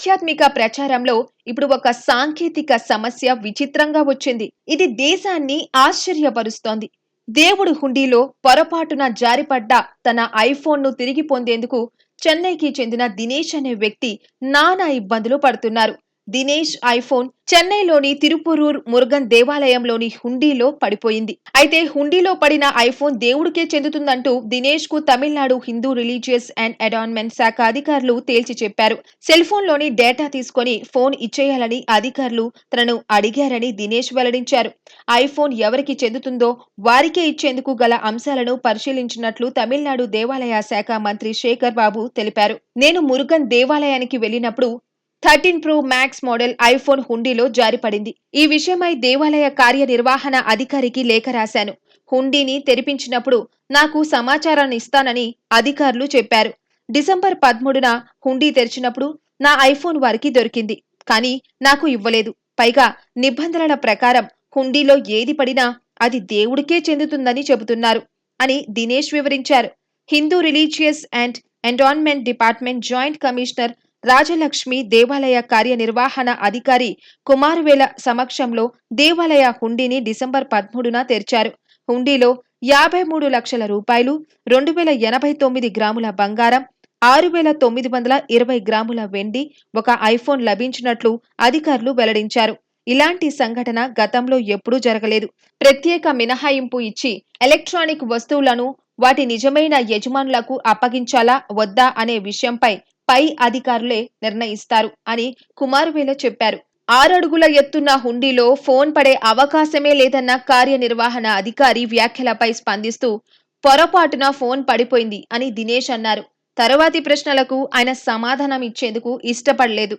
ఆధ్యాత్మిక ప్రచారంలో ఇప్పుడు ఒక సాంకేతిక సమస్య విచిత్రంగా వచ్చింది. ఇది దేశాన్ని ఆశ్చర్యపరుస్తోంది. దేవుడు హుండీలో పొరపాటున జారిపడ్డ తన ఐఫోన్‌ను తిరిగి పొందేందుకు చెన్నైకి చెందిన దినేష్ అనే వ్యక్తి నానా ఇబ్బందులు పడుతున్నారు. దినేష్ ఐఫోన్ చెన్నైలోని తిరుపురూర్ మురుగన్ దేవాలయంలోని హుండీలో పడిపోయింది. అయితే హుండీలో పడిన ఐఫోన్ దేవుడికే చెందుతుందంటూ దినేష్ కు Tamil Nadu Hindu religious and endowment శాఖ అధికారులు తేల్చి చెప్పారు. సెల్ ఫోన్ లోని డేటా తీసుకొని ఫోన్ ఇచ్చేయాలని అధికారులు తనను అడిగారని దినేష్ వెల్లడించారు. ఐఫోన్ ఎవరికి చెందుతుందో వారికే ఇచ్చేందుకు గల అంశాలను పరిశీలించినట్లు తమిళనాడు దేవాలయ శాఖ మంత్రి శేఖర్ బాబు తెలిపారు. నేను మురుగన్ దేవాలయానికి వెళ్లినప్పుడు 13 ప్రో మ్యాక్స్ మోడల్ ఐఫోన్ హుండీలో జారిపడింది. ఈ విషయమై దేవాలయ కార్యనిర్వహణ అధికారికి లేఖ రాశాను. హుండీని తెరిపించినప్పుడు నాకు సమాచారాన్ని ఇస్తానని అధికారులు చెప్పారు. డిసెంబర్ 13న హుండీ తెరిచినప్పుడు నా ఐఫోన్ వారికి దొరికింది. కానీ నాకు ఇవ్వలేదు. పైగా నిబంధనల ప్రకారం హుండీలో ఏది పడినా అది దేవుడికే చెందుతుందని చెబుతున్నారు అని దినేష్ వివరించారు. Hindu religious and endowment department joint commissioner Rajalakshmi దేవాలయ కార్యనిర్వహణ అధికారి కుమారవేల సమక్షంలో దేవాలయ హుండీని డిసెంబర్ 13న తెరిచారు. హుండీలో 53 లక్షల రూపాయలు, 2089 గ్రాముల బంగారం, 6920 గ్రాముల వెండి, ఒక ఐఫోన్ లభించినట్లు అధికారులు వెల్లడించారు. ఇలాంటి సంఘటన గతంలో ఎప్పుడూ జరగలేదు. ప్రత్యేక మినహాయింపు ఇచ్చి ఎలక్ట్రానిక్ వస్తువులను వాటి నిజమైన యజమానులకు అప్పగించాలా వద్దా అనే విషయంపై పై అధికారులే నిర్ణయిస్తారు అని కుమారవేల చెప్పారు. 6 అడుగుల ఎత్తున్న హుండీలో ఫోన్ పడే అవకాశమే లేదన్న కార్యనిర్వహణ అధికారి వ్యాఖ్యలపై స్పందిస్తూ పొరపాటున ఫోన్ పడిపోయింది అని దినేష్ అన్నారు. తరువాతి ప్రశ్నలకు ఆయన సమాధానం ఇచ్చేందుకు ఇష్టపడలేదు.